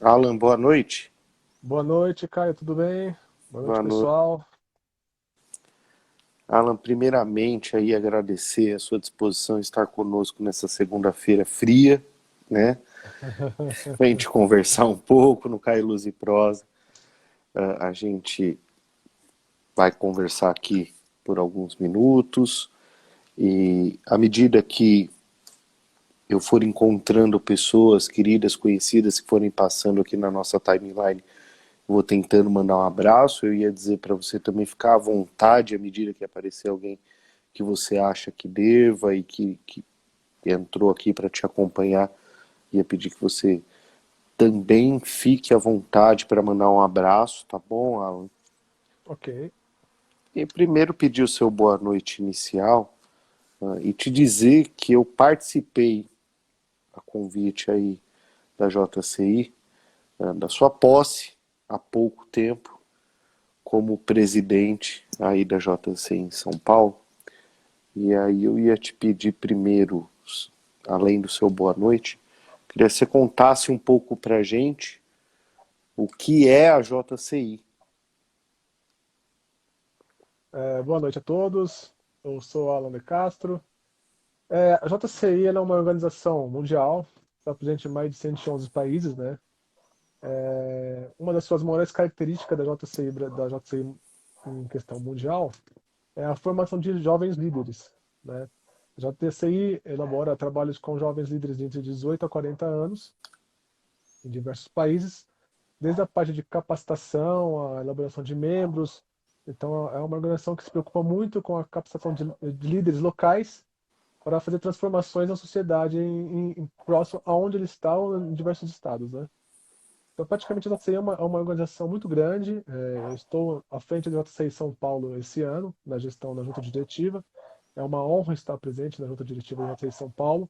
Alan, boa noite. Boa noite, Caio, tudo bem? Boa noite, Boa noite. pessoal. Alan, primeiramente aí agradecer a sua disposição em estar conosco nessa segunda-feira fria, né? Para a gente conversar um pouco no Caio Luz e Prosa. A gente vai conversar aqui por alguns minutos e à medida que eu for encontrando pessoas queridas, conhecidas que forem passando aqui na nossa timeline, vou tentando mandar um abraço. Eu ia dizer para você também ficar à vontade à medida que aparecer alguém que você acha que deva e que entrou aqui para te acompanhar. Ia pedir que você também fique à vontade para mandar um abraço, tá bom, Alan? Ok. E primeiro pedir o seu boa noite inicial, e te dizer que eu participei a convite aí da JCI, da sua posse há pouco tempo como presidente aí da JCI em São Paulo. E aí eu ia te pedir primeiro, além do seu boa noite, queria que você contasse um pouco pra gente o que é a JCI. Boa noite a todos. Eu sou Alan de Castro. A JCI ela é uma organização mundial, está presente em mais de 111 países, né? Uma das suas maiores características da JCI em questão mundial é a formação de jovens líderes, né? A JCI elabora trabalhos com jovens líderes de entre 18 a 40 anos em diversos países, desde a parte de capacitação, a elaboração de membros. Então, é uma organização que se preocupa muito com a capacitação de líderes locais para fazer transformações na sociedade em próximo aonde eles estão, em diversos estados, né? Então, praticamente, a JCI é uma organização muito grande. Eu estou à frente da JCI São Paulo esse ano, na gestão da junta diretiva. É uma honra estar presente na junta diretiva da JCI São Paulo.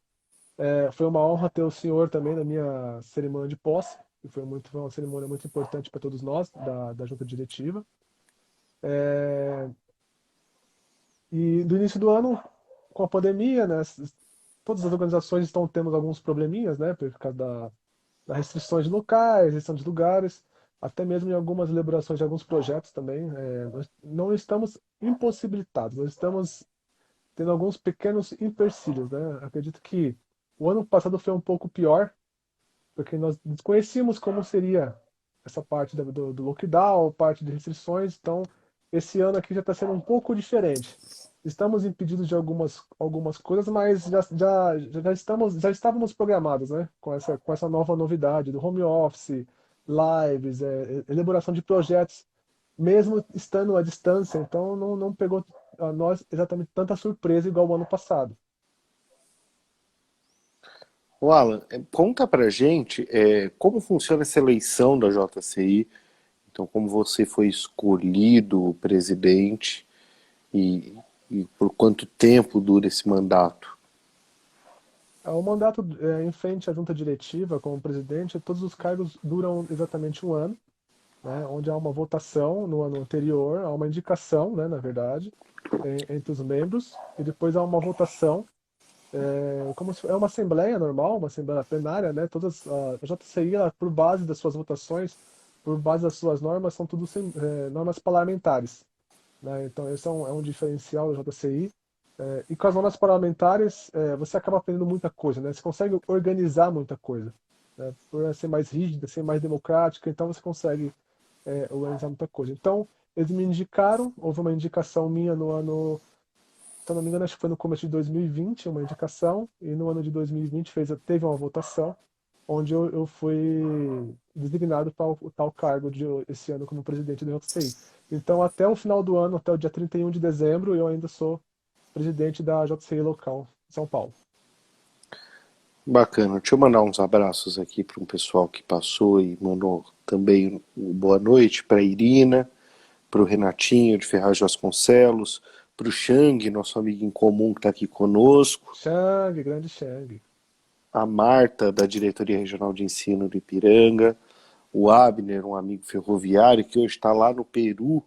Foi uma honra ter o senhor também na minha cerimônia de posse, que foi uma cerimônia muito importante para todos nós, da junta diretiva. É, e do início do ano, com a pandemia, né, todas as organizações estão tendo alguns probleminhas, né, por causa das restrições de locais, restrição de lugares, até mesmo em algumas elaborações de alguns projetos também. Nós não estamos impossibilitados, nós estamos tendo alguns pequenos empecilhos, né? Acredito que o ano passado foi um pouco pior, porque nós desconhecíamos como seria essa parte do lockdown, parte de restrições, então esse ano aqui já está sendo um pouco diferente. Estamos impedidos de algumas coisas, mas já estávamos programados, né? Com essa nova novidade do home office, lives, elaboração de projetos, mesmo estando à distância, então não pegou a nós exatamente tanta surpresa igual o ano passado. O Alan, conta pra gente como funciona essa eleição da JCI, então como você foi escolhido presidente e, e por quanto tempo dura esse mandato. O mandato em frente à junta diretiva, como presidente, todos os cargos duram exatamente um ano, né, onde há uma votação no ano anterior, há uma indicação, né, na verdade, entre os membros, e depois há uma votação, como se, é uma assembleia normal, uma assembleia plenária, né, a JCI, ela, por base das suas votações, por base das suas normas, são tudo normas parlamentares, né? Então, esse é um diferencial da JCI. E com as normas parlamentares, você acaba aprendendo muita coisa, né? Você consegue organizar muita coisa, né? Por ela ser mais rígida, ser mais democrática, então você consegue organizar muita coisa. Então, eles me indicaram, houve uma indicação minha no ano, se eu não me engano, acho que foi no começo de 2020, uma indicação, e no ano de 2020 teve uma votação, onde eu fui designado para o tal cargo esse ano como presidente da JCI. Então, até o final do ano, até o dia 31 de dezembro, eu ainda sou presidente da JCI local, em São Paulo. Bacana, deixa eu mandar uns abraços aqui para um pessoal que passou e mandou também um boa noite para a Irina, para o Renatinho de Ferraz de Vasconcelos, para o Xang, nosso amigo em comum que está aqui conosco, Xang, grande Xang. a Marta, da Diretoria Regional de Ensino do Ipiranga, o Abner, um amigo ferroviário que hoje está lá no Peru,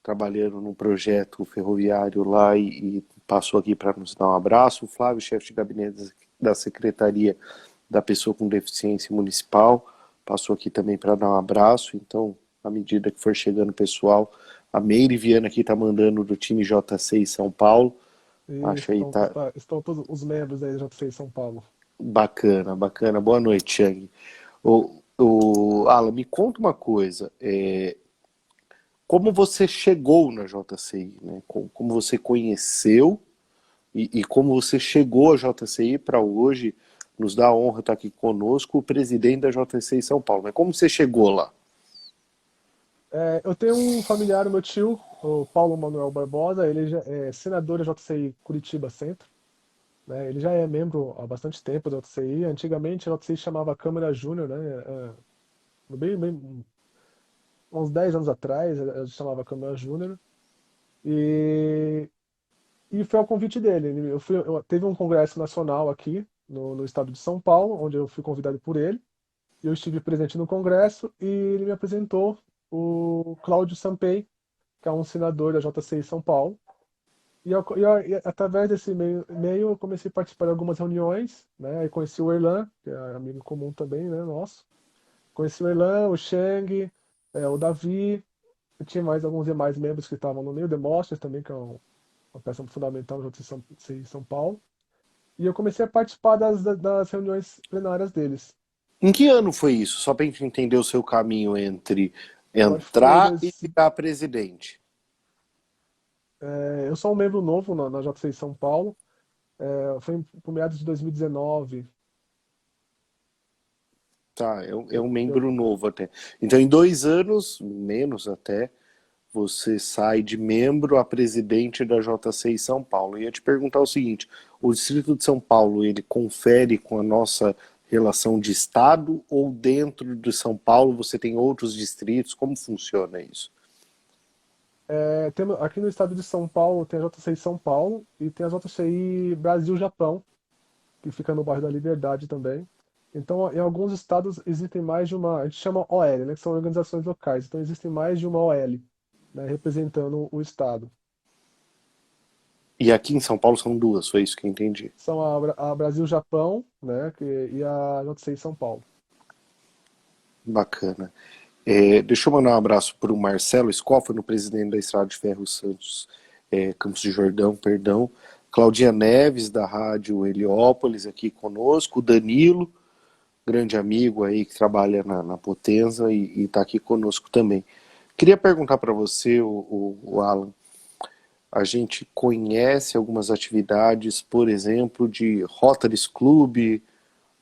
trabalhando num projeto ferroviário lá e passou aqui para nos dar um abraço, o Flávio, chefe de gabinete da Secretaria da Pessoa com Deficiência Municipal, passou aqui também para dar um abraço, então, à medida que for chegando o pessoal, a Meire Viana aqui tá mandando do time JC São Paulo, E acho aí, tá estão todos os membros aí da JCI São Paulo. bacana, bacana. Boa noite, Chang. Alan, me conta uma coisa, como você chegou na JCI, né? Como você conheceu e como você chegou à JCI para hoje nos dá a honra estar aqui conosco, o presidente da JCI São Paulo. Mas como você chegou lá? Eu tenho um familiar, meu tio, o Paulo Manuel Barbosa, ele já é senador da JCI Curitiba Centro, né? Ele já é membro há bastante tempo da JCI. Antigamente a JCI chamava Câmara Júnior, né? Bem, uns 10 anos atrás, ela chamava Câmara Júnior. E, e foi ao convite dele. Teve um congresso nacional aqui no estado de São Paulo, onde eu fui convidado por ele. Eu estive presente no congresso e ele me apresentou o Cláudio Sampei, que é um senador da JCI São Paulo. E através desse meio eu comecei a participar de algumas reuniões, né? Aí conheci o Erlan, que é amigo comum também, né, nosso. Conheci o Erlan, o Cheng, o Davi, e tinha mais alguns demais membros que estavam no meio, o Demóstenes também, que é uma peça fundamental no JCI São Paulo. E eu comecei a participar das reuniões plenárias deles. Em que ano foi isso? Só para a gente entender o seu caminho entre Eu acho que foi entrar e virar presidente. eu sou um membro novo na JCI São Paulo. Foi por meados de 2019. Tá, é Eu, um eu, membro novo até. Então, em 2 anos, menos até, você sai de membro a presidente da JCI São Paulo. E eu ia te perguntar o seguinte: o Distrito de São Paulo, ele confere com a nossa relação de Estado ou dentro de São Paulo você tem outros distritos? Como funciona isso? aqui no estado de São Paulo tem a JCI São Paulo e tem a JCI Brasil-Japão, que fica no bairro da Liberdade também. Então, em alguns estados existem mais de uma, a gente chama OL, né, que são organizações locais. Então, existem mais de uma OL, né, representando o estado. E aqui em São Paulo são duas, foi isso que eu entendi. São a Brasil-Japão, né, e a JCI São Paulo. Bacana. Deixa eu mandar um abraço para o Marcelo Scoffano, presidente da Estrada de Ferro Santos, Campos de Jordão, perdão. Claudinha Neves, da Rádio Heliópolis, aqui conosco. O Danilo, grande amigo aí que trabalha na Potenza e está aqui conosco também. Queria perguntar para você, o Alan, a gente conhece algumas atividades, por exemplo, de Rotaries Club,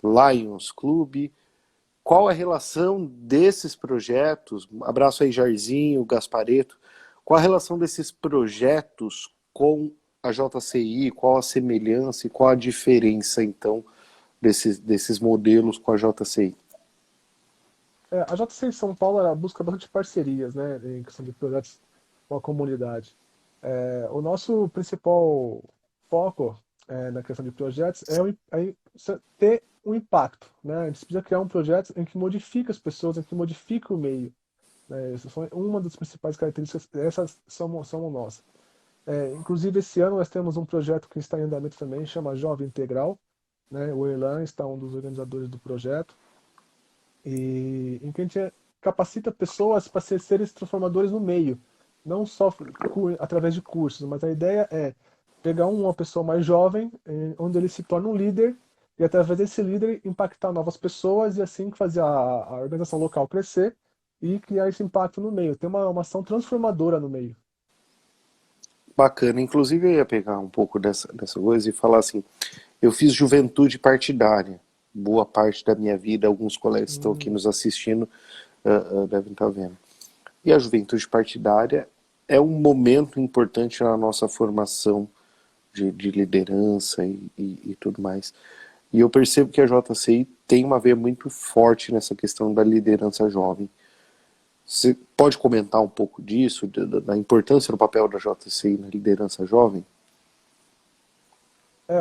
Lions Club. Qual a relação desses projetos? Abraço aí, Jairzinho, Gaspareto. Qual a relação desses projetos com a JCI? Qual a semelhança e qual a diferença, então, desses modelos com a JCI? A JCI São Paulo ela busca bastante parcerias, né, em questão de projetos com a comunidade. O nosso principal foco na questão de projetos ter um impacto, né? A gente precisa criar um projeto em que modifica as pessoas, em que modifica o meio, né? Essa foi uma das principais características, essas são nossas. Inclusive, esse ano nós temos um projeto que está em andamento também, chama Jovem Integral, né? O Erlan está um dos organizadores do projeto, e em que a gente capacita pessoas para ser seres transformadores no meio, não só através de cursos, mas a ideia é pegar uma pessoa mais jovem, onde ele se torna um líder, e através desse líder impactar novas pessoas e assim fazer a organização local crescer e criar esse impacto no meio, ter uma ação transformadora no meio. Bacana. Inclusive, eu ia pegar um pouco dessa coisa e falar assim: eu fiz juventude partidária. Boa parte da minha vida, alguns colegas que estão aqui Hum, nos assistindo devem estar vendo. E a juventude partidária é um momento importante na nossa formação de liderança e tudo mais. E eu percebo que a JCI tem uma veia muito forte nessa questão da liderança jovem. Você pode comentar um pouco disso, da importância do papel da JCI na liderança jovem?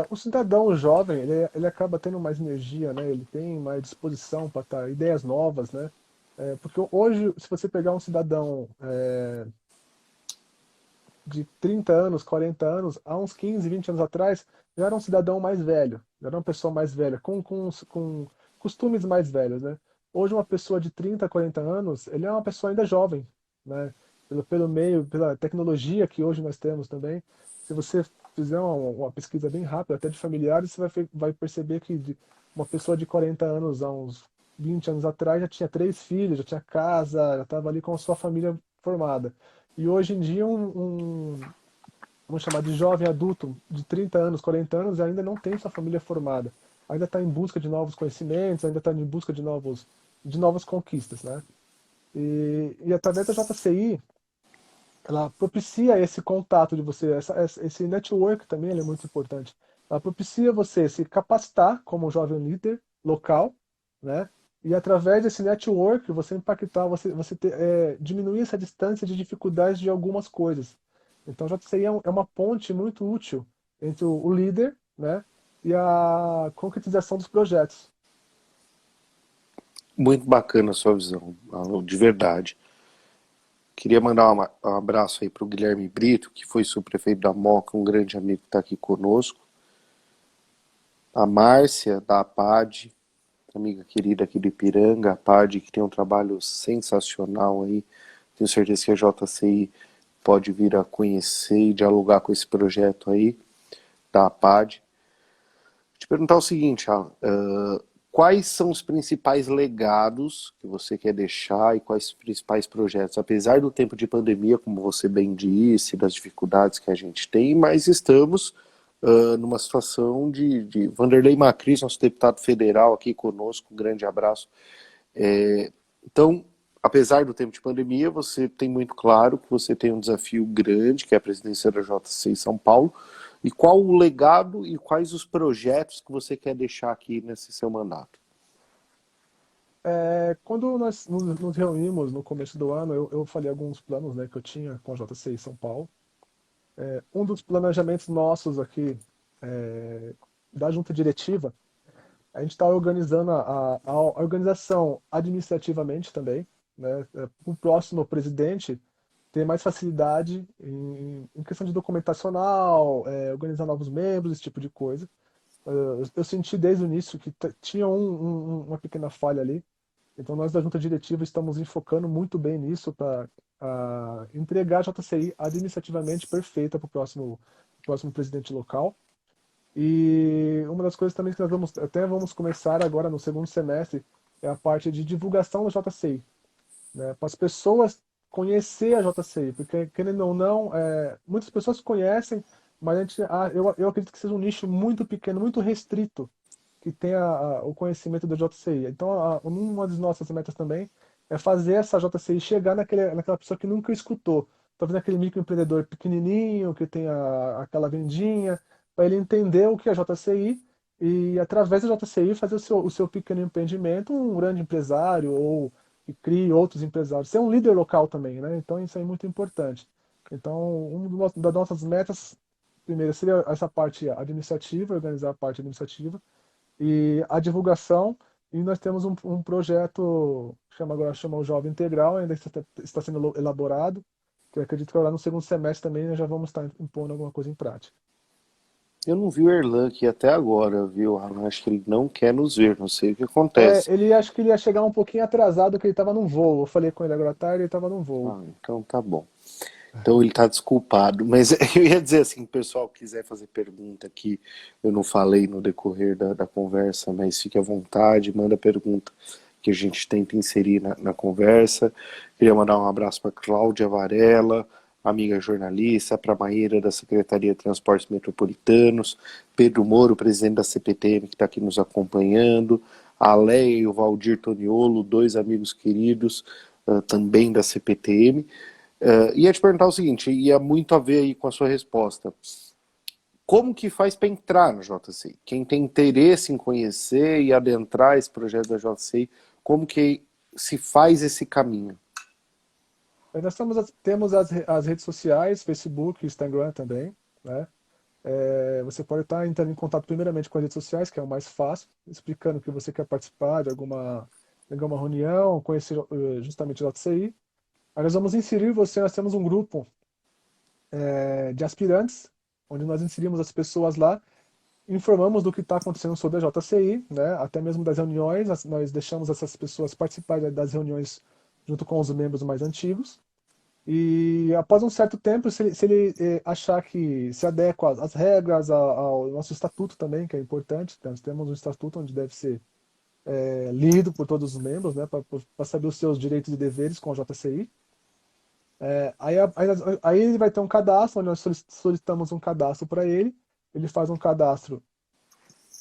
o cidadão jovem, ele acaba tendo mais energia, né? Ele tem mais disposição para estar, ideias novas, né? Porque hoje, se você pegar um cidadão de 30 anos, 40 anos, há uns 15, 20 anos atrás, já era um cidadão mais velho, já era uma pessoa mais velha, com costumes mais velhos, né? Hoje uma pessoa de 30, 40 anos, ele é uma pessoa ainda jovem, né? Pelo meio, pela tecnologia que hoje nós temos também. Se você fizer uma pesquisa bem rápida, até de familiares, você vai perceber que uma pessoa de 40 anos, há uns 20 anos atrás, já tinha 3 filhos, já tinha casa, já estava ali com a sua família formada. E hoje em dia, vamos chamar de jovem adulto de 30 anos, 40 anos, ainda não tem sua família formada. Ainda está em busca de novos conhecimentos, ainda está em busca de novas conquistas, né? E através da JCI, ela propicia esse contato de você, esse network também ele é muito importante. Ela propicia você se capacitar como um jovem líder local, né? E através desse network você impactar, diminuir essa distância de dificuldades de algumas coisas. Então, a JCI é uma ponte muito útil entre o líder, né, e a concretização dos projetos. Muito bacana a sua visão, Alan, de verdade. Queria mandar um abraço aí para o Guilherme Brito, que foi subprefeito da Moca, um grande amigo que está aqui conosco. A Márcia, da APAD, amiga querida aqui do Ipiranga, a APAD, que tem um trabalho sensacional aí. Tenho certeza que a JCI pode vir a conhecer e dialogar com esse projeto aí, da APAD. Te perguntar o seguinte, Alan, quais são os principais legados que você quer deixar e quais os principais projetos? Apesar do tempo de pandemia, como você bem disse, das dificuldades que a gente tem, mas estamos numa situação de Vanderlei Macris, nosso deputado federal aqui conosco, um grande abraço. Então, apesar do tempo de pandemia, você tem muito claro que você tem um desafio grande, que é a presidência da JCI em São Paulo. E qual o legado e quais os projetos que você quer deixar aqui nesse seu mandato? Quando nós nos reunimos no começo do ano, eu falei alguns planos, né, que eu tinha com a JCI São Paulo. Um dos planejamentos nossos aqui, da junta diretiva, a gente está organizando a organização administrativamente também, né, para o próximo presidente ter mais facilidade em questão de documentacional, organizar novos membros, esse tipo de coisa. Eu senti desde o início que tinha uma pequena falha ali. Então, nós da junta diretiva estamos enfocando muito bem nisso para entregar a JCI administrativamente perfeita para o próximo presidente local. E uma das coisas também que nós vamos começar agora no segundo semestre é a parte de divulgação da JCI, né, para as pessoas conhecer a JCI, porque querendo ou não, muitas pessoas conhecem, mas eu acredito que seja um nicho muito pequeno, muito restrito, que tenha o conhecimento da JCI. Então, uma das nossas metas também é fazer essa JCI chegar naquela pessoa que nunca escutou. Talvez naquele microempreendedor pequenininho, que tem aquela vendinha, para ele entender o que é a JCI e, através da JCI, fazer o seu pequeno empreendimento um grande empresário ou que crie outros empresários. Ser um líder local também, né? Então, isso é muito importante. Então, das nossas metas, primeiro, seria essa parte administrativa, organizar a parte administrativa e a divulgação. E nós temos um projeto que chama o Jovem Integral, ainda está sendo elaborado, que eu acredito que lá no segundo semestre também nós já vamos estar impondo alguma coisa em prática. Eu não vi o Erlan aqui até agora, viu, Alan? Acho que ele não quer nos ver, não sei o que acontece. Ele acho que ele ia chegar um pouquinho atrasado, que ele estava num voo. Eu falei com ele agora à tarde, ele estava num voo. Ah, então tá bom. Então ele tá desculpado. Mas eu ia dizer assim, o pessoal quiser fazer pergunta aqui, eu não falei no decorrer da conversa, mas fique à vontade, manda pergunta que a gente tenta inserir na conversa. Queria mandar um abraço para Cláudia Varela, amiga jornalista, para a Maíra da Secretaria de Transportes Metropolitanos, Pedro Moro, presidente da CPTM, que está aqui nos acompanhando, a Leia e o Valdir Toniolo, dois amigos queridos, também da CPTM. Ia te perguntar o seguinte, ia muito a ver aí com a sua resposta. Como que faz para entrar no JCI? Quem tem interesse em conhecer e adentrar esse projeto da JCI, como que se faz esse caminho? Nós temos as redes sociais, Facebook, Instagram também, né? Você pode estar entrando em contato primeiramente com as redes sociais, que é o mais fácil, explicando que você quer participar de alguma reunião, conhecer justamente o JCI. Aí nós vamos inserir você, nós temos um grupo de aspirantes, onde nós inserimos as pessoas lá, informamos do que está acontecendo sobre a JCI, né? Até mesmo das reuniões, nós deixamos essas pessoas participarem das reuniões junto com os membros mais antigos. E após um certo tempo, se ele achar que se adequa às regras, ao nosso estatuto também, que é importante, nós temos um estatuto onde deve ser lido por todos os membros, né, para saber os seus direitos e deveres com a JCI. Aí ele vai ter um cadastro, onde nós solicitamos um cadastro para ele. Ele faz um cadastro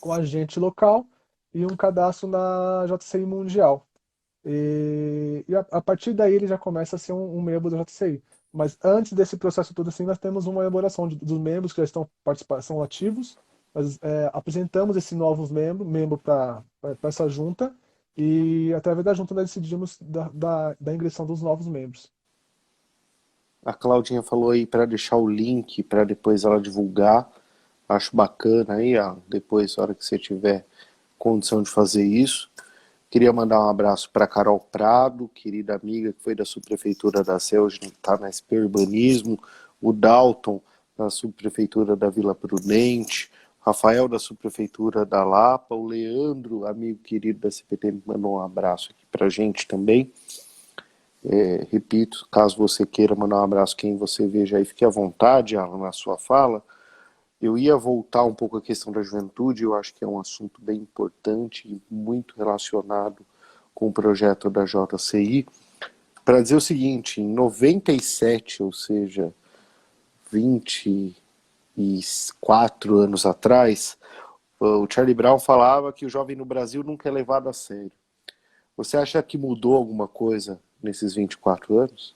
com a agente local e um cadastro na JCI Mundial. A partir daí ele já começa a ser um membro da JCI. Mas antes desse processo todo assim, nós temos uma elaboração dos membros que já estão são ativos. Nós apresentamos esse novos membro para essa junta e através da junta nós decidimos da ingressão dos novos membros. A Claudinha falou aí para deixar o link para depois ela divulgar. Acho bacana aí, ó, depois, na hora que você tiver condição de fazer isso. Queria mandar um abraço para Carol Prado, querida amiga que foi da subprefeitura da Sé, hoje está na SP Urbanismo, o Dalton, da subprefeitura da Vila Prudente, o Rafael, da subprefeitura da Lapa, o Leandro, amigo querido da CPT, me mandou um abraço aqui para a gente também. Repito, caso você queira mandar um abraço, quem você veja aí, fique à vontade, Alan, na sua fala. Eu ia voltar um pouco à questão da juventude, eu acho que é um assunto bem importante e muito relacionado com o projeto da JCI, para dizer o seguinte, em 97, ou seja, 24 anos atrás, o Charlie Brown falava que o jovem no Brasil nunca é levado a sério. Você acha que mudou alguma coisa nesses 24 anos?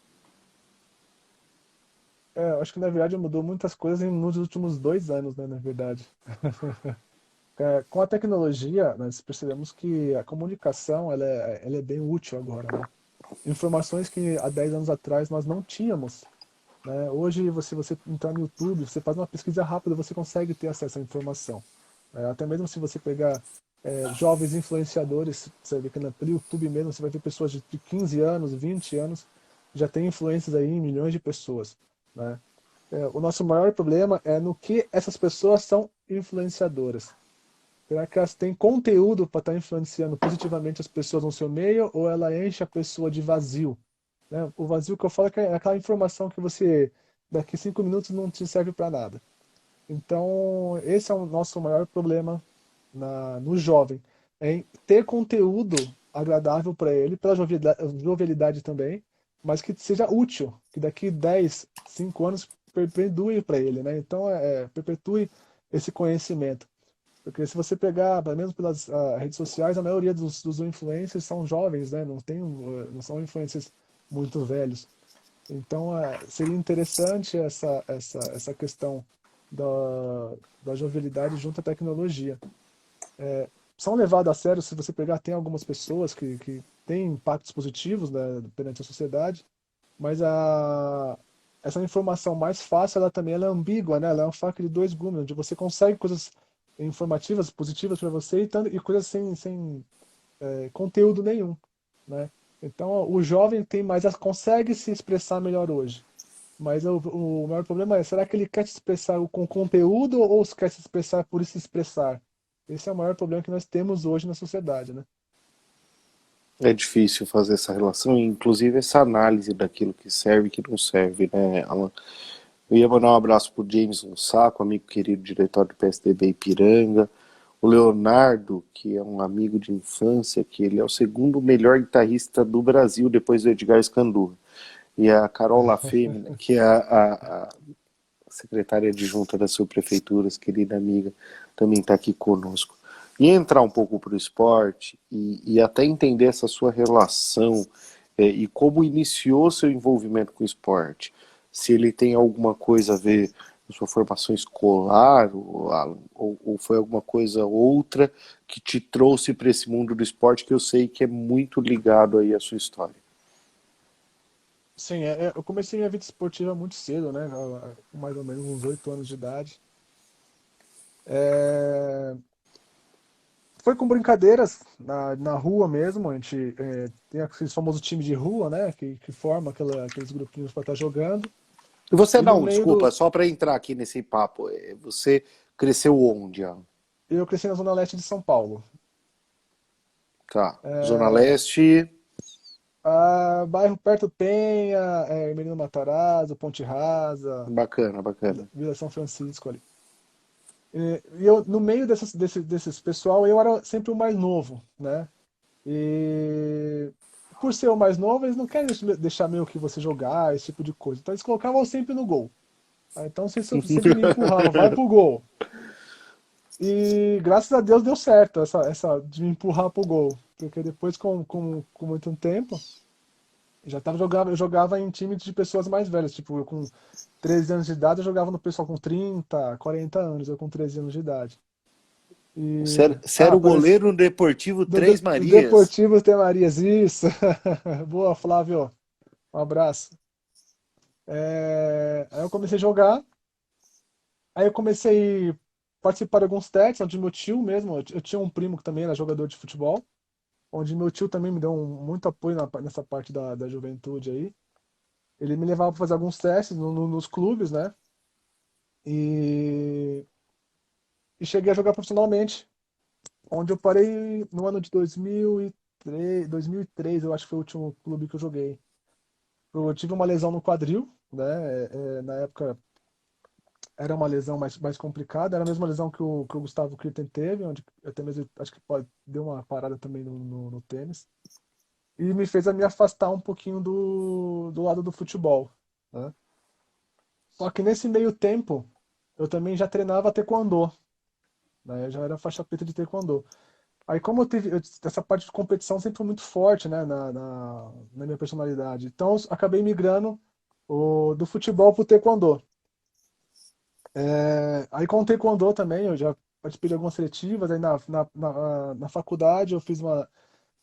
Eu acho que na verdade mudou muitas coisas nos últimos 2 anos, né, na verdade. Com a tecnologia, nós percebemos que a comunicação ela é bem útil agora, né? Informações que há 10 anos atrás nós não tínhamos, né? Hoje, você entrar no YouTube, você faz uma pesquisa rápida, você consegue ter acesso à informação. Até mesmo se você pegar jovens influenciadores, você vê que pelo YouTube mesmo, você vai ver pessoas de 15 anos, 20 anos, já tem influências aí em milhões de pessoas, né? O nosso maior problema é no que essas pessoas são influenciadoras. Será que elas têm conteúdo para estar influenciando positivamente as pessoas no seu meio ou ela enche a pessoa de vazio? Né? O vazio que eu falo é aquela informação que você, daqui 5 minutos, não te serve para nada. Então, esse é o nosso maior problema no jovem, é em ter conteúdo agradável para ele, pela jovialidade também, mas que seja útil, que daqui 10, 5 anos perpetue para ele, né? Então, perpetue esse conhecimento. Porque se você pegar, pelo menos pelas redes sociais, a maioria dos influencers são jovens, né? Não são influencers muito velhos. Então, seria interessante essa questão da, da jovialidade junto à tecnologia. São levadas a sério, se você pegar, tem algumas pessoas que têm impactos positivos, né, perante a sociedade, mas essa informação mais fácil, ela é ambígua, né? Ela é uma faca de dois gumes, onde você consegue coisas informativas, positivas para você e coisas sem conteúdo nenhum, né? Então, o jovem consegue se expressar melhor hoje. Mas o maior problema é, será que ele quer se expressar com conteúdo ou quer se expressar por se expressar? Esse é o maior problema que nós temos hoje na sociedade, né? É difícil fazer essa relação, inclusive essa análise daquilo que serve e que não serve, né, Alan? Eu ia mandar um abraço pro James Saco, amigo querido, diretor do PSDB Ipiranga, o Leonardo, que é um amigo de infância, que ele é o segundo melhor guitarrista do Brasil, depois do Edgar Scandurra. E a Carol Lafêmina, que é a secretária adjunta das subprefeituras, querida amiga, também está aqui conosco. E entrar um pouco para o esporte e até entender essa sua relação e como iniciou seu envolvimento com o esporte. Se ele tem alguma coisa a ver com sua formação escolar ou foi alguma coisa outra que te trouxe para esse mundo do esporte que eu sei que é muito ligado aí à sua história. Sim, eu comecei minha vida esportiva muito cedo, né? Com mais ou menos uns 8 anos de idade. É, Foi com brincadeiras na rua mesmo. A gente tem aquele famoso time de rua, né? Que forma aqueles grupinhos para estar jogando. E você E no não, meio desculpa, do. só para entrar aqui nesse papo, você cresceu onde, Alan? Eu cresci na Zona Leste de São Paulo. Tá. Zona Leste, Bairro perto Penha, Menino Matarazzo, Ponte Rasa, bacana, bacana. Vila São Francisco ali. E eu, no meio desses pessoal, eu era sempre o mais novo, né? E por ser o mais novo, eles não querem deixar meio que você jogar, esse tipo de coisa. Então eles colocavam sempre no gol. Então você sempre me empurrava, vai pro gol. E graças a Deus deu certo essa de me empurrar pro gol. Porque depois, com muito tempo, eu jogava em times de pessoas mais velhas. Tipo, eu com 13 anos de idade, eu jogava no pessoal com 30, 40 anos, eu com 13 anos de idade. E, Você era o parece, goleiro no Deportivo do, Três do Marias? Deportivo tem Marias, isso. Boa, Flávio. Um abraço. Aí eu comecei a jogar, aí eu comecei a participar de alguns testes, onde meu tio mesmo, eu tinha um primo que também era jogador de futebol, onde meu tio também me deu muito apoio nessa parte da juventude aí. Ele me levava para fazer alguns testes nos clubes, né? E, e cheguei a jogar profissionalmente, onde eu parei no ano de 2003, eu acho que foi o último clube que eu joguei. Eu tive uma lesão no quadril, né? Na época era uma lesão mais complicada, era a mesma lesão que o Gustavo Kirten teve, onde até mesmo acho que deu uma parada também no tênis. E me fez a me afastar um pouquinho do lado do futebol, né? Só que nesse meio tempo, eu também já treinava taekwondo, né? Eu já era faixa preta de taekwondo. Aí como essa parte de competição sempre foi muito forte, né, na minha personalidade. Então eu acabei migrando do futebol pro taekwondo. Aí com o taekwondo também, eu já participei de algumas seletivas, aí na faculdade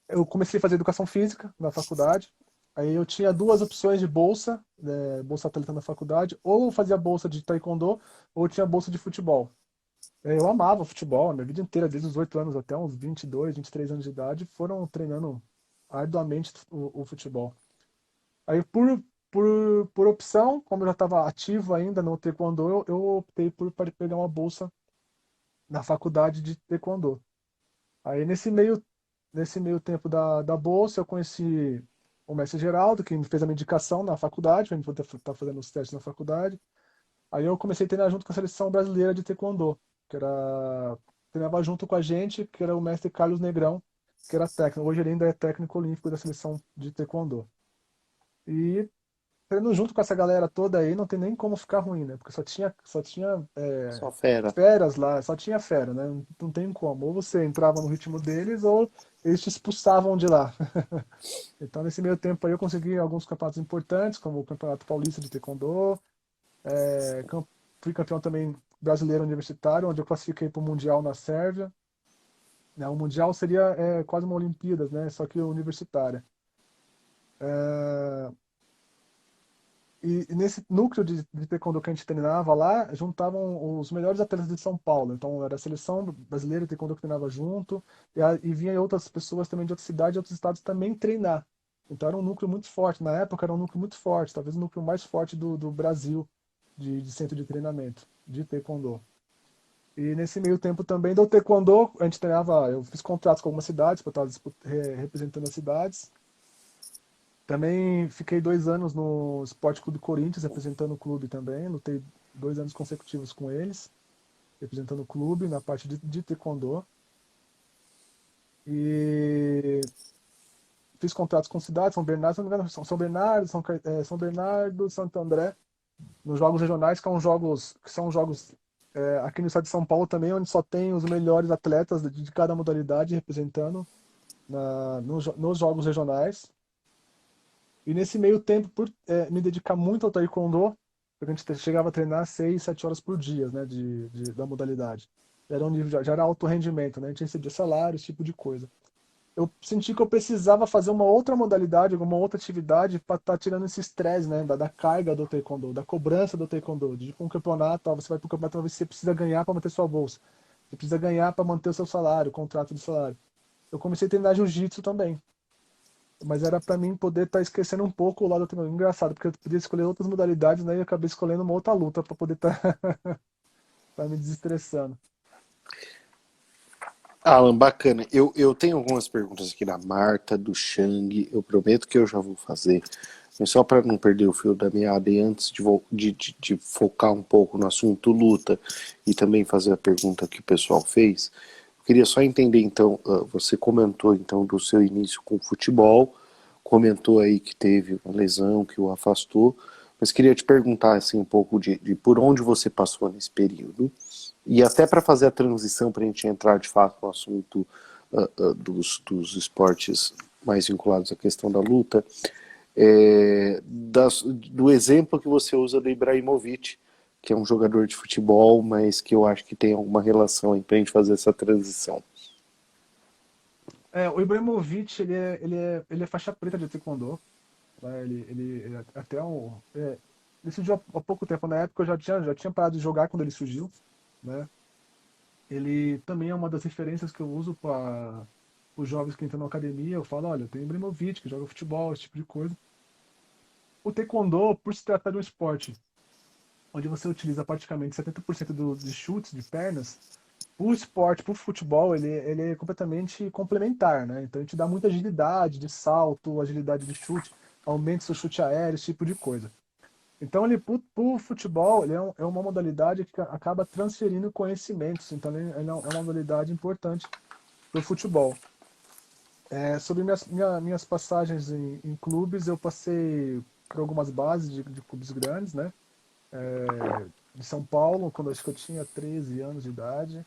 eu comecei a fazer educação física na faculdade. Aí eu tinha duas opções de bolsa, bolsa atleta na faculdade, ou eu fazia bolsa de taekwondo, ou tinha bolsa de futebol. Eu amava futebol, a minha vida inteira, desde os 8 anos até uns 22, 23 anos de idade, foram treinando arduamente o futebol. Aí por opção, como eu já estava ativo ainda no taekwondo, eu optei por pegar uma bolsa na faculdade de taekwondo. Aí nesse meio tempo da bolsa, eu conheci o mestre Geraldo, que me fez a minha indicação na faculdade, para mim poder estar fazendo os testes na faculdade. Aí eu comecei a treinar junto com a seleção brasileira de taekwondo, que era treinava junto com a gente, que era o mestre Carlos Negrão, que era técnico. Hoje ele ainda é técnico olímpico da seleção de taekwondo. E treinando junto com essa galera toda aí, não tem nem como ficar ruim, né? Porque só tinha Só fera. feras lá, só tinha fera, né? Não tem como. Ou você entrava no ritmo deles, ou eles te expulsavam de lá. Então, nesse meio tempo aí, eu consegui alguns campeonatos importantes, como o Campeonato Paulista de Taekwondo, fui campeão também brasileiro universitário, onde eu classifiquei para o Mundial na Sérvia. Né? O Mundial seria quase uma Olimpíadas, né? Só que universitária. E nesse núcleo de taekwondo que a gente treinava lá, juntavam os melhores atletas de São Paulo. Então era a seleção brasileira de taekwondo que treinava junto, e vinha outras pessoas também de outras cidades e outros estados também treinar. Então era um núcleo muito forte. Na época era um núcleo muito forte, talvez o núcleo mais forte do Brasil de centro de treinamento de taekwondo. E nesse meio tempo também do taekwondo, a gente treinava, eu fiz contratos com algumas cidades para estar representando as cidades. Também fiquei 2 anos no Esporte Clube Corinthians, representando o clube também. Lutei 2 anos consecutivos com eles, representando o clube na parte de taekwondo. E fiz contratos com cidades, São Bernardo, se não me engano, São Bernardo, São Bernardo, Santo André, nos jogos regionais, que são jogos aqui no estado de São Paulo também, onde só tem os melhores atletas de cada modalidade representando nos jogos regionais. E nesse meio tempo, por me dedicar muito ao taekwondo, porque a gente chegava a treinar 6, 7 horas por dia, né, da modalidade. Era um nível, já era alto rendimento, né, a gente recebia salário, esse tipo de coisa. Eu senti que eu precisava fazer uma outra modalidade, alguma outra atividade para estar tirando esse estresse, né, da carga do taekwondo, da cobrança do taekwondo, de ir para um campeonato, ó, você vai para um campeonato, talvez você precisa ganhar para manter sua bolsa, você precisa ganhar para manter o seu salário, o contrato de salário. Eu comecei a treinar jiu-jitsu também. Mas era pra mim poder estar esquecendo um pouco o lado do engraçado, porque eu podia escolher outras modalidades, né? E eu acabei escolhendo uma outra luta pra poder estar me desestressando. Alan, bacana. Eu tenho algumas perguntas aqui da Marta, do Shang. Eu prometo que eu já vou fazer. Mas só para não perder o fio da meada e antes de focar um pouco no assunto luta e também fazer a pergunta que o pessoal fez, eu queria só entender então, você comentou então do seu início com o futebol, comentou aí que teve uma lesão que o afastou, mas queria te perguntar assim um pouco de por onde você passou nesse período. E até para fazer a transição, para a gente entrar de fato no assunto dos esportes mais vinculados à questão da luta, do exemplo que você usa do Ibrahimovic, que é um jogador de futebol, mas que eu acho que tem alguma relação aí para a gente fazer essa transição. O Ibrahimovic, ele é faixa preta de taekwondo, né? Ele é até ele surgiu há pouco tempo. Na época eu já tinha parado de jogar quando ele surgiu, né? Ele também é uma das referências que eu uso para os jovens que entram na academia. Eu falo, olha, tem o Ibrahimovic que joga futebol, esse tipo de coisa. O taekwondo, por se tratar de um esporte onde você utiliza praticamente 70% de chutes de pernas, o esporte, para o futebol, ele é completamente complementar, né? Então ele te dá muita agilidade de salto, agilidade de chute, aumenta seu chute aéreo, esse tipo de coisa. Então ele, pro futebol, ele é uma modalidade que acaba transferindo conhecimentos. Então ele é uma modalidade importante para o futebol. Sobre minhas passagens em clubes, eu passei por algumas bases de clubes grandes, né? De São Paulo, quando acho que eu tinha 13 anos de idade.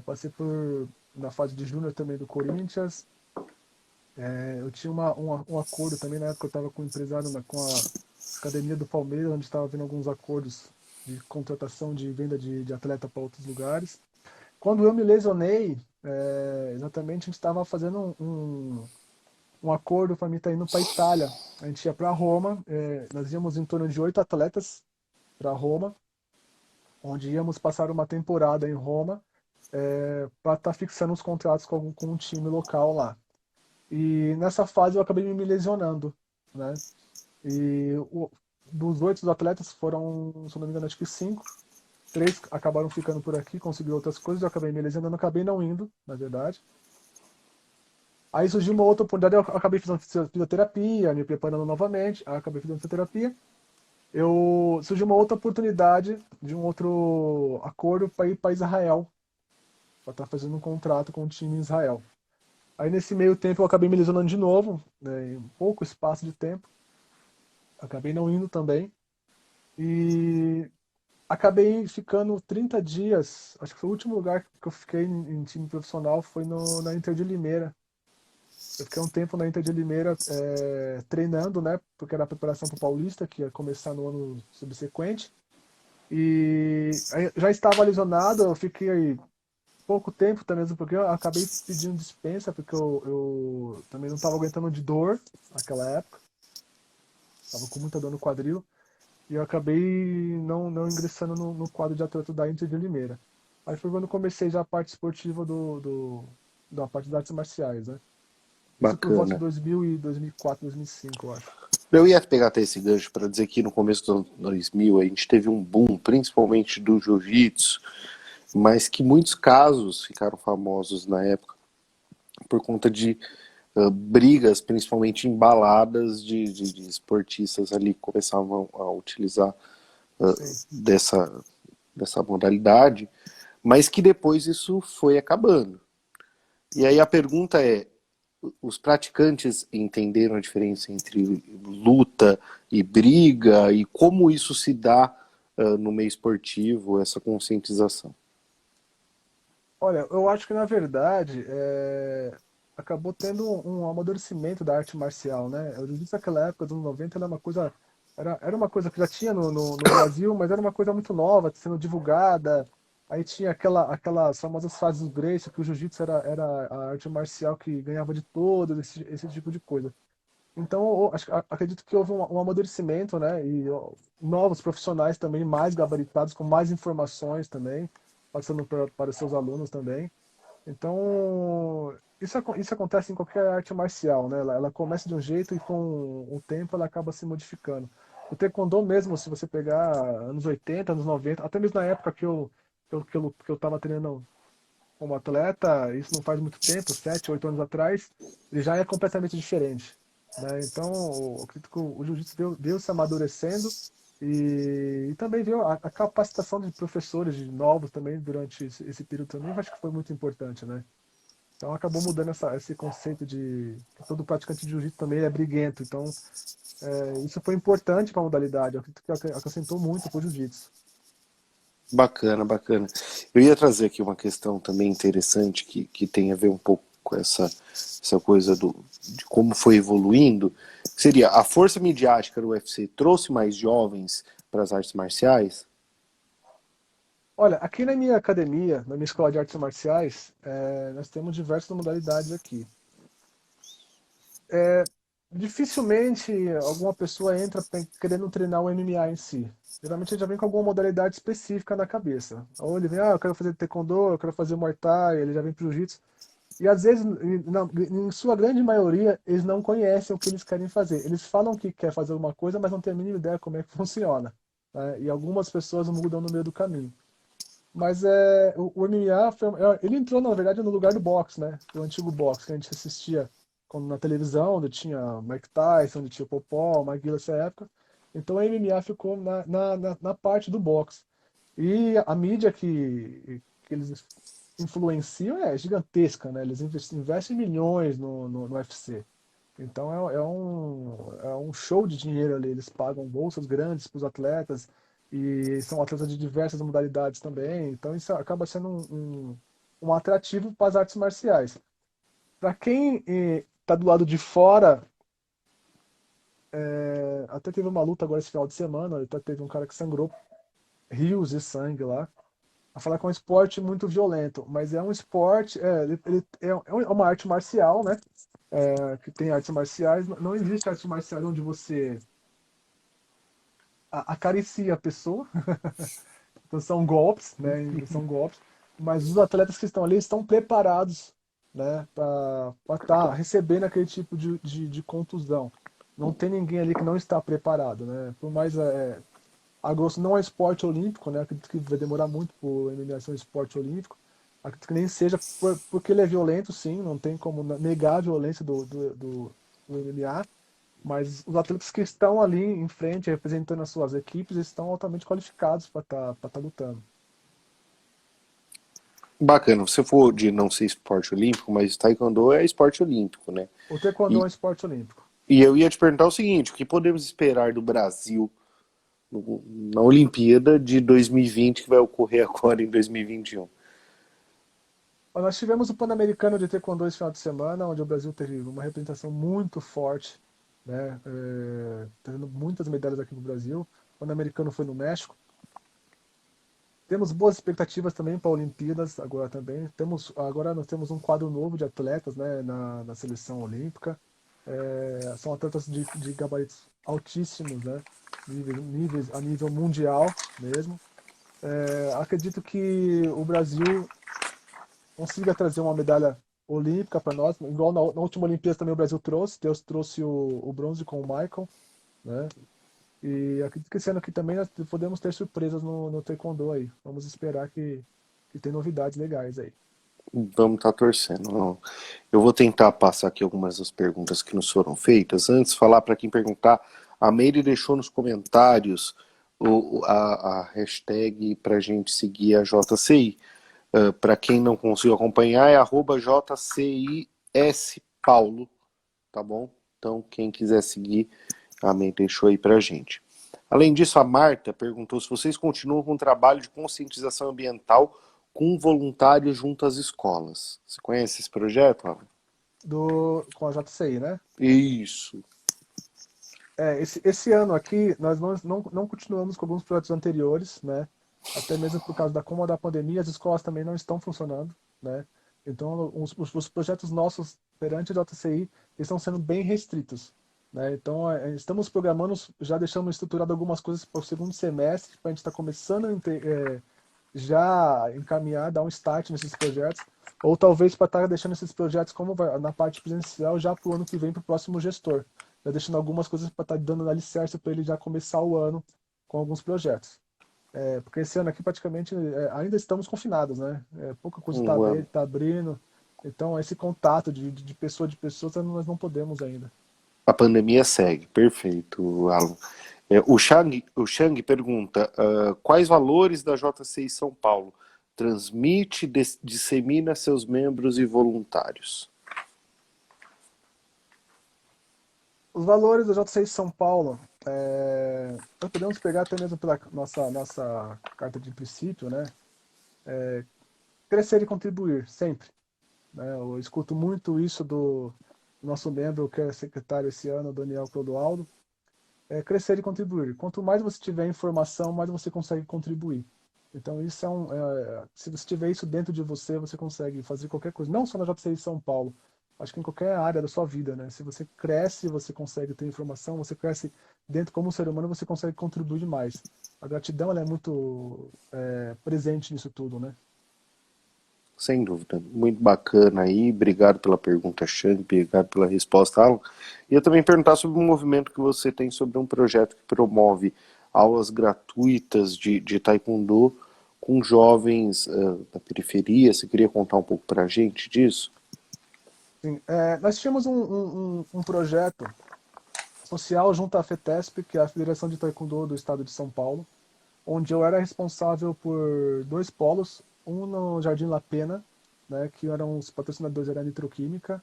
Passei na fase de júnior também do Corinthians. Eu tinha um acordo também, na época eu estava com o empresário, com a academia do Palmeiras, onde estava vendo alguns acordos de contratação de venda de atleta para outros lugares. Quando eu me lesionei, exatamente, a gente estava fazendo um acordo para mim estar indo para a Itália. A gente ia para Roma, nós íamos em torno de 8 atletas para Roma, onde íamos passar uma temporada em Roma para estar fixando os contratos com um time local lá. E nessa fase eu acabei me lesionando, né? E dos 8 atletas foram, se não me engano, acho que 5. 3 acabaram ficando por aqui, conseguiram outras coisas, eu acabei me lesionando, acabei não indo, na verdade. Aí surgiu uma outra oportunidade, eu acabei fazendo fisioterapia, me preparando novamente, aí acabei fazendo fisioterapia. Surgiu uma outra oportunidade de um outro acordo para ir para Israel, para estar fazendo um contrato com o time em Israel. Aí nesse meio tempo eu acabei me lesionando de novo, né, em pouco espaço de tempo, acabei não indo também. E acabei ficando 30 dias, acho que foi o último lugar que eu fiquei em time profissional, foi na Inter de Limeira. Eu fiquei um tempo na Inter de Limeira treinando, né? Porque era a preparação para o Paulista, que ia começar no ano subsequente. E aí já estava lesionado, eu fiquei aí pouco tempo também, porque eu acabei pedindo dispensa, porque eu também não estava aguentando de dor naquela época. Estava com muita dor no quadril. E eu acabei não ingressando no quadro de atleta da Inter de Limeira. Aí foi quando comecei já a parte esportiva da parte das artes marciais, né? Isso por volta de Bacana. 2000 e 2004, 2005, eu acho. Eu ia pegar até esse gancho para dizer que no começo dos anos 2000 a gente teve um boom, principalmente do jiu-jitsu, mas que muitos casos ficaram famosos na época por conta de brigas, principalmente em baladas de esportistas ali que começavam a utilizar Sim. dessa, dessa modalidade, mas que depois isso foi acabando. E aí a pergunta é, os praticantes entenderam a diferença entre luta e briga e como isso se dá no meio esportivo, essa conscientização? Olha, eu acho que na verdade acabou tendo um amadurecimento da arte marcial, né? Eu disse naquela época dos anos 90 era uma coisa, era uma coisa que já tinha no Brasil, mas era uma coisa muito nova, sendo divulgada. Aí tinha aquelas famosas fases do Gracie, que o jiu-jitsu era a arte marcial que ganhava de todas, esse tipo de coisa. Então, acredito que houve um amadurecimento, né? E novos profissionais também, mais gabaritados, com mais informações também, passando para os seus alunos também. Então, isso acontece em qualquer arte marcial, né? Ela começa de um jeito e com o tempo ela acaba se modificando. O Taekwondo mesmo, se você pegar anos 80, anos 90, até mesmo na época que eu estava treinando como atleta, isso não faz muito tempo, 7, 8 anos atrás, ele já é completamente diferente, né? Então, eu acredito que o jiu-jitsu veio se amadurecendo e também veio a capacitação de professores de novos também durante esse período também, eu acho que foi muito importante, né? Então acabou mudando esse conceito de que todo praticante de jiu-jitsu também é briguento. Então, isso foi importante para a modalidade. Eu acredito que acrescentou muito para o jiu-jitsu. Bacana, bacana. Eu ia trazer aqui uma questão também interessante que tem a ver um pouco com essa coisa de como foi evoluindo. Seria a força midiática do UFC trouxe mais jovens para as artes marciais? Olha, aqui na minha academia, na minha escola de artes marciais, nós temos diversas modalidades aqui. Dificilmente alguma pessoa entra querendo treinar o MMA em si. Geralmente ele já vem com alguma modalidade específica na cabeça. Ou ele vem, eu quero fazer taekwondo, eu quero fazer muay thai, ele já vem pro jiu-jitsu. E às vezes, em sua grande maioria, eles não conhecem o que eles querem fazer. Eles falam que quer fazer alguma coisa, mas não têm a mínima ideia como é que funciona, né? E algumas pessoas mudam no meio do caminho. Mas o MMA, ele entrou, na verdade, no lugar do boxe, né? O antigo boxe, que a gente assistia na televisão, onde tinha Mike Tyson, onde tinha o Popó, o McGill nessa época. Então o MMA ficou na parte do boxe. E a mídia que eles influenciam é gigantesca, né? Eles investem milhões no UFC. Então é um show de dinheiro ali. Eles pagam bolsas grandes para os atletas e são atletas de diversas modalidades também. Então isso acaba sendo um atrativo para as artes marciais. Para quem está do lado de fora, até teve uma luta agora esse final de semana, até teve um cara que sangrou rios de sangue lá. A falar que é um esporte muito violento, mas é um esporte, ele é uma arte marcial, né? Que tem artes marciais. Não existe arte marcial onde você acaricia a pessoa. Então são golpes, né? São golpes. Mas os atletas que estão ali estão preparados, né? Para estar recebendo aquele tipo de contusão. Não tem ninguém ali que não está preparado, né? Por mais a grosso não é esporte olímpico, né? Acredito que vai demorar muito para o MMA ser um esporte olímpico. Acredito que nem seja porque ele é violento, sim. Não tem como negar a violência do MMA. Mas os atletas que estão ali em frente, representando as suas equipes, estão altamente qualificados para tá lutando. Bacana, você for de não ser esporte olímpico, mas Taekwondo é esporte olímpico, né? O taekwondo é E, um esporte olímpico. e eu ia te perguntar o seguinte: o que podemos esperar do Brasil na Olimpíada de 2020 que vai ocorrer agora em 2021? Nós tivemos o Pan-Americano de Taekwondo esse final de semana, onde o Brasil teve uma representação muito forte, né? Tendo muitas medalhas aqui no Brasil. O Pan-Americano foi no México. Temos boas expectativas também para Olimpíadas agora também. Agora nós temos um quadro novo de atletas, né, na seleção olímpica. São atletas de gabaritos altíssimos, né? A nível mundial mesmo. Acredito que o Brasil consiga trazer uma medalha olímpica para nós, igual na última Olimpíada também o Brasil trouxe. Deus trouxe o bronze com o Michael, né? E acredito que esse ano aqui também nós podemos ter surpresas no Taekwondo aí. Vamos esperar que tem novidades legais aí. Vamos estar torcendo. Não. Eu vou tentar passar aqui algumas das perguntas que nos foram feitas. Antes, falar para quem perguntar, a Meire deixou nos comentários a hashtag para a gente seguir a JCI. Para quem não conseguiu acompanhar, é @JCISPaulo, tá bom? Então, quem quiser seguir, a Meire deixou aí para a gente. Além disso, a Marta perguntou se vocês continuam com o trabalho de conscientização ambiental com voluntários junto às escolas. Você conhece esse projeto, Alan? Com a JCI, né? Isso. Esse ano aqui, nós não continuamos com alguns projetos anteriores, né? Até mesmo por causa como da pandemia, as escolas também não estão funcionando, né? Então, os projetos nossos perante a JCI estão sendo bem restritos, né? Então, estamos programando, já deixamos estruturado algumas coisas para o segundo semestre, para a gente estar começando já encaminhar, dar um start nesses projetos, ou talvez para estar deixando esses projetos na parte presencial já para o ano que vem, para o próximo gestor. Já deixando algumas coisas para estar dando alicerce para ele já começar o ano com alguns projetos. Porque esse ano aqui praticamente ainda estamos confinados, né? Pouca coisa Um ano. tá abrindo. Então, esse contato de pessoa de pessoa nós não podemos ainda. A pandemia segue, perfeito, Alan. O Chang pergunta: quais valores da JCI São Paulo transmite, dissemina seus membros e voluntários? Os valores da JCI São Paulo, nós podemos pegar até mesmo pela nossa carta de princípio, né? Crescer e contribuir, sempre. Né? Eu escuto muito isso do nosso membro, que é secretário esse ano, Daniel Clodoaldo, crescer e contribuir. Quanto mais você tiver informação, mais você consegue contribuir. Então, isso se você tiver isso dentro de você, você consegue fazer qualquer coisa. Não só na JCI São Paulo, acho que em qualquer área da sua vida, né? Se você cresce, você consegue ter informação, você cresce dentro como ser humano, você consegue contribuir mais. A gratidão, ela é muito presente nisso tudo, né? Sem dúvida, muito bacana aí. Obrigado pela pergunta, Chang, obrigado pela resposta, Alan. E eu também perguntar sobre um movimento que você tem sobre um projeto que promove aulas gratuitas de Taekwondo com jovens da periferia. Você queria contar um pouco para a gente disso? Sim, nós tínhamos um projeto social junto à FETESP, que é a Federação de Taekwondo do Estado de São Paulo, onde eu era responsável por dois polos, um no Jardim La Pena, né, que eram os patrocinadores era a Nitroquímica,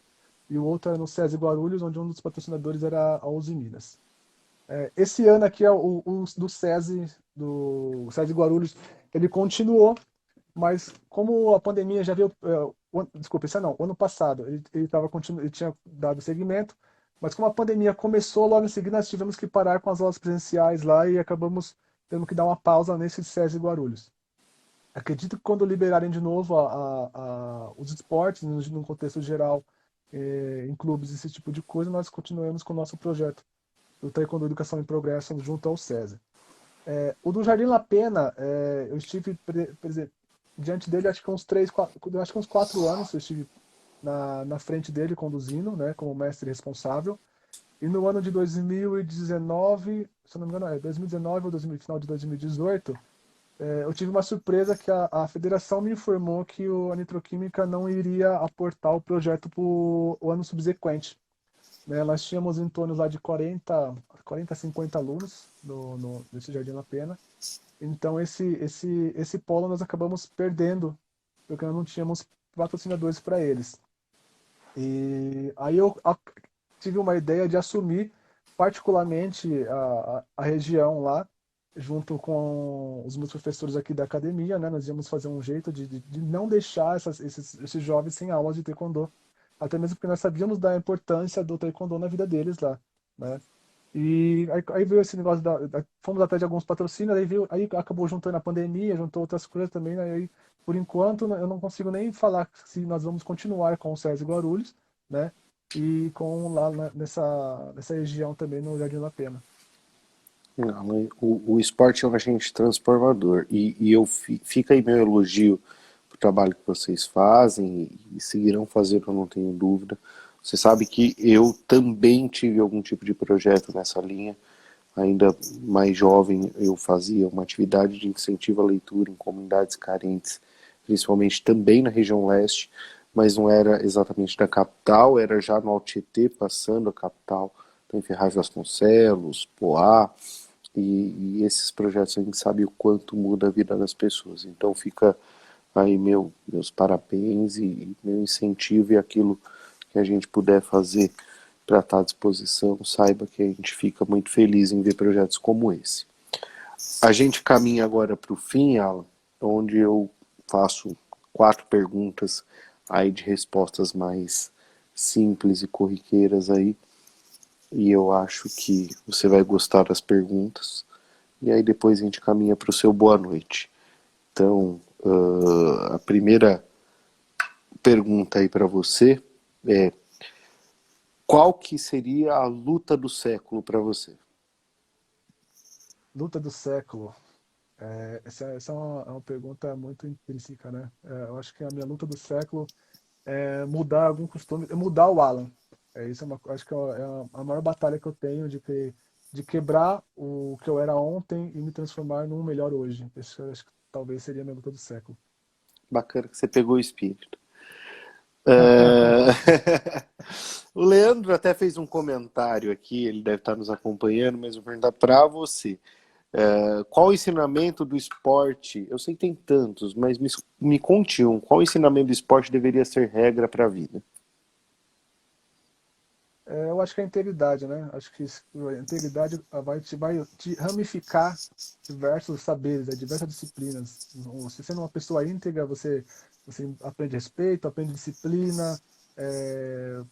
e o outro era no SESI Guarulhos, onde um dos patrocinadores era a Uzi Minas. Esse ano aqui é o do SESI Guarulhos, ele continuou, mas como a pandemia já veio, desculpa, esse ano não, o ano passado, ele tinha dado seguimento, mas como a pandemia começou, logo em seguida nós tivemos que parar com as aulas presenciais lá e acabamos tendo que dar uma pausa nesse SESI Guarulhos. Acredito que quando liberarem de novo os esportes, no contexto geral, em clubes, esse tipo de coisa, nós continuemos com o nosso projeto do Taekwondo Educação em Progresso junto ao SESI. O do Jardim La Pena, eu estive diante dele acho que acho que uns 4 anos eu estive na frente dele conduzindo, né, como mestre responsável. E no ano de 2019, se eu não me engano, 2019 ou final de 2018, eu tive uma surpresa que a federação me informou que a Nitroquímica não iria aportar o projeto para o ano subsequente. Né? Nós tínhamos em torno lá de 40 50 alunos nesse Jardim La Pena. Então, esse polo nós acabamos perdendo, porque nós não tínhamos patrocinadores para eles. E aí eu tive uma ideia de assumir particularmente a região lá, junto com os meus professores aqui da academia, né? Nós íamos fazer um jeito de não deixar esses jovens sem aulas de taekwondo, até mesmo porque nós sabíamos da importância do taekwondo na vida deles lá, né? E aí veio esse negócio fomos atrás de alguns patrocínios, aí acabou juntando a pandemia, juntou outras coisas também, né? Aí, por enquanto, né, eu não consigo nem falar se nós vamos continuar com o SESI Guarulhos, né? E com lá nessa região também no Jardim da Pena. Não, o esporte é um agente transformador fica aí meu elogio pro trabalho que vocês fazem e seguirão fazendo, eu não tenho dúvida. Você sabe que eu também tive algum tipo de projeto nessa linha. Ainda mais jovem, eu fazia uma atividade de incentivo à leitura em comunidades carentes, principalmente também na região leste, mas não era exatamente da capital, era já no Alto Tietê, passando a capital, então em Ferraz de Vasconcelos, Poá, e esses projetos a gente sabe o quanto muda a vida das pessoas. Então fica aí meus parabéns e meu incentivo e aquilo que a gente puder fazer para estar à disposição, saiba que a gente fica muito feliz em ver projetos como esse. A gente caminha agora para o fim, Alan, onde eu faço 4 perguntas aí de respostas mais simples e corriqueiras aí, e eu acho que você vai gostar das perguntas, e aí depois a gente caminha para o seu boa noite. Então, a primeira pergunta aí para você é: qual que seria a luta do século para você? Luta do século. Essa é uma pergunta muito intrínseca, né? Eu acho que a minha luta do século é mudar algum costume, é mudar o Alan. Isso acho que é a maior batalha que eu tenho de que de quebrar o que eu era ontem e me transformar num melhor hoje. Esse eu acho que talvez seria meu luta do século. Bacana que você pegou o espírito. Ah, o Leandro até fez um comentário aqui, ele deve estar nos acompanhando, mas eu vou perguntar para você. Qual o ensinamento do esporte? Eu sei que tem tantos, mas me conte um. Qual o ensinamento do esporte deveria ser regra para a vida? Eu acho que é a integridade, né? Acho que a integridade vai te ramificar diversos saberes, né? Diversas disciplinas. Se você é uma pessoa íntegra, você aprende respeito, aprende disciplina,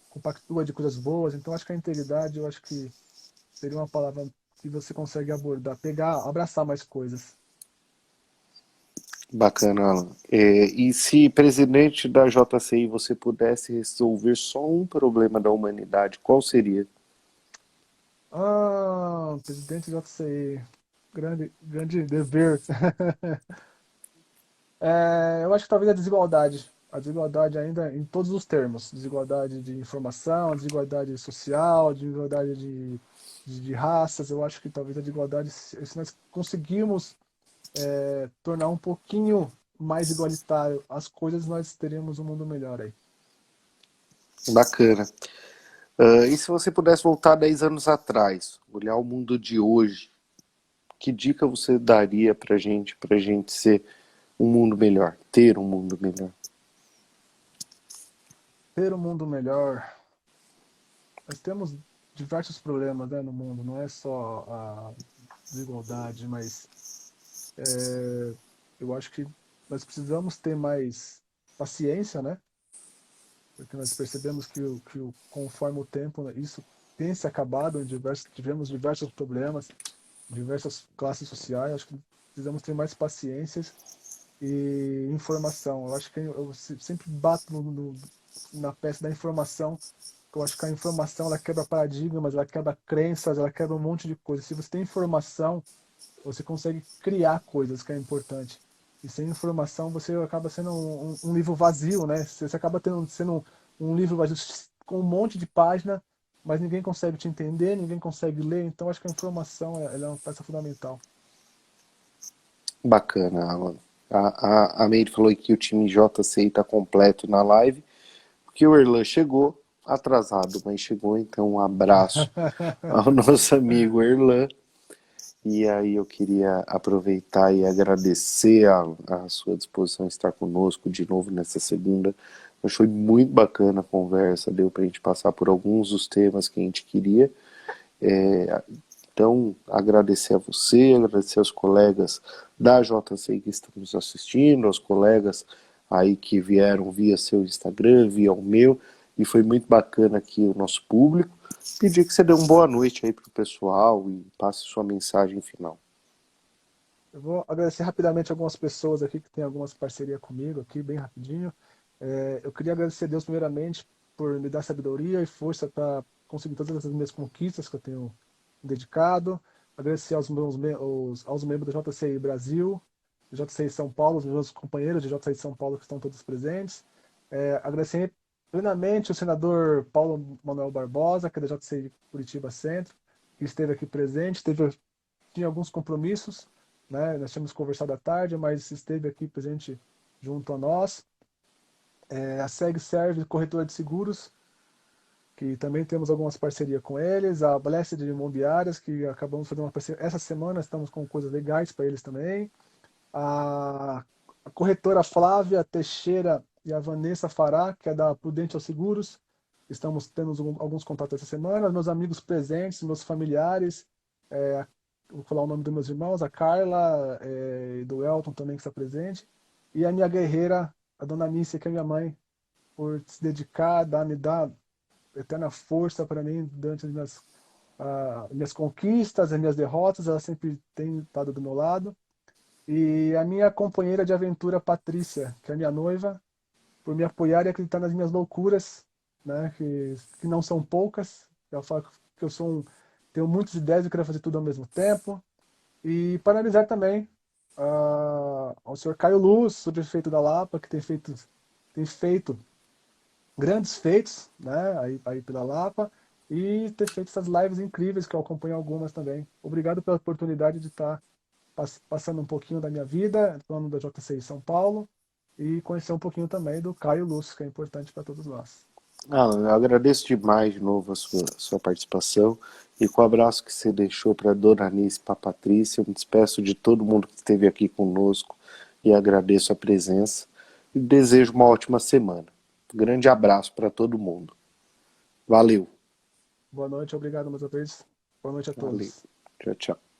compactua de coisas boas. Então, acho que a integridade, eu acho que seria uma palavra que você consegue abordar, pegar, abraçar mais coisas. Bacana, Alan. E se presidente da JCI você pudesse resolver só um problema da humanidade, qual seria? Presidente do JCI, grande dever. Eu acho que talvez a desigualdade ainda em todos os termos, desigualdade de informação, desigualdade social, desigualdade de raças, eu acho que talvez a desigualdade, se nós conseguirmos tornar um pouquinho mais igualitário as coisas, nós teríamos um mundo melhor aí. Bacana. E se você pudesse voltar 10 anos atrás, olhar o mundo de hoje, que dica você daria pra gente ser um mundo melhor, ter um mundo melhor? Ter um mundo melhor, nós temos diversos problemas, né, no mundo, não é só a desigualdade, mas eu acho que nós precisamos ter mais paciência, né? Porque nós percebemos conforme o tempo, né, isso tem se acabado, tivemos diversos problemas, diversas classes sociais, acho que precisamos ter mais paciências e informação. Eu acho que sempre bato na peça da informação, que eu acho que a informação ela quebra paradigmas, ela quebra crenças, ela quebra um monte de coisas. Se você tem informação, você consegue criar coisas, que é importante. E sem informação, você acaba sendo um livro vazio, né? Você acaba sendo um livro vazio com um monte de página, mas ninguém consegue te entender, ninguém consegue ler. Então, acho que a informação ela é uma peça fundamental. Bacana, Alan. A Meire falou que o time JCI está completo na live, porque o Erlan chegou atrasado, mas chegou, então um abraço ao nosso amigo Erlan. E aí eu queria aproveitar e agradecer a sua disposição em estar conosco de novo nessa segunda. Foi muito bacana a conversa, deu para a gente passar por alguns dos temas que a gente queria. Então, agradecer a você, agradecer aos colegas da JCI que estão nos assistindo, aos colegas aí que vieram via seu Instagram, via o meu, e foi muito bacana aqui o nosso público. Pedir que você dê uma boa noite aí pro pessoal e passe sua mensagem final. Eu vou agradecer rapidamente algumas pessoas aqui que têm algumas parcerias comigo aqui, bem rapidinho. Eu queria agradecer a Deus primeiramente por me dar sabedoria e força para conseguir todas essas minhas conquistas que eu tenho dedicado. Agradecer aos membros da JCI Brasil, da JCI São Paulo, os meus companheiros de JCI São Paulo que estão todos presentes. Agradecer plenamente o senador Paulo Manuel Barbosa, que é da JCI Curitiba Centro, que esteve aqui presente, tinha alguns compromissos, né? Nós tínhamos conversado à tarde, mas esteve aqui presente junto a nós. A SEG Serve, corretora de seguros, que também temos algumas parcerias com eles. A Blessed de Imobiliárias, que acabamos de fazer uma parceria essa semana, estamos com coisas legais para eles também. A, a corretora Flávia Teixeira e a Vanessa Fará, que é da Prudential Seguros. Estamos tendo alguns contatos essa semana. Meus amigos presentes, meus familiares, vou falar o nome dos meus irmãos, a Carla e do Elton também que está presente. E a minha guerreira, a dona Nícia, que é minha mãe, por se dedicar, me dar eterna força para mim durante minhas conquistas, as minhas derrotas, ela sempre tem estado do meu lado. E a minha companheira de aventura, Patrícia, que é minha noiva, por me apoiar e acreditar nas minhas loucuras, né, que não são poucas. Eu falo que tenho muitas ideias e quero fazer tudo ao mesmo tempo. E parabenizar também ao senhor Caio Luz, subprefeito da Lapa, que tem feito grandes feitos, né, aí pela Lapa. e ter feito essas lives incríveis, que eu acompanho algumas também. Obrigado pela oportunidade de estar passando um pouquinho da minha vida, falando da JCI São Paulo, e conhecer um pouquinho também do Caio Lúcio, que é importante para todos nós. Alan, eu agradeço demais de novo a sua participação e com o abraço que você deixou para a Dona Anice e para a Patrícia. Eu me despeço de todo mundo que esteve aqui conosco e agradeço a presença e desejo uma ótima semana. Um grande abraço para todo mundo. Valeu. Boa noite, obrigado mais uma vez. Boa noite a Valeu. todos. Tchau, tchau.